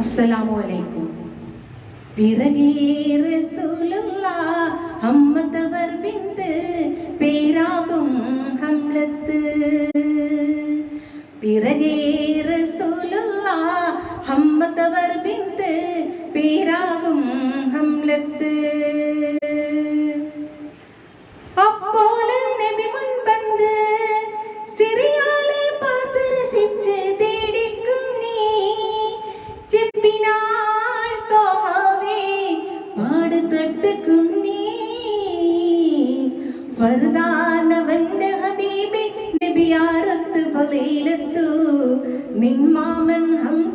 അസ്സലാമു അലൈക്കും. പിറകേ റസൂലുള്ളാഹ് ഹമ്മദവർ ബിന്ത് പേരാകും ഹംലത്ത്. പിറകേ റസൂലുള്ളാഹ് ഹമ്മദവർ ബിന്ത് പേരാകും ഹംലത്ത്. അപ്പോൾ നബി മുൻപന്ത് സിറിയാലെ പാത്ത് രസിച്ച് തേടിക്കും നീ ചെപ്പിനാൾ തോമാവേ പാട് തട്ടുക്കും നീ. ഫർദാനവന്റെ ഹബീബി നബിയാരത്ത് ഫളീലത്തു നിൻ മാമൻ ഹംസ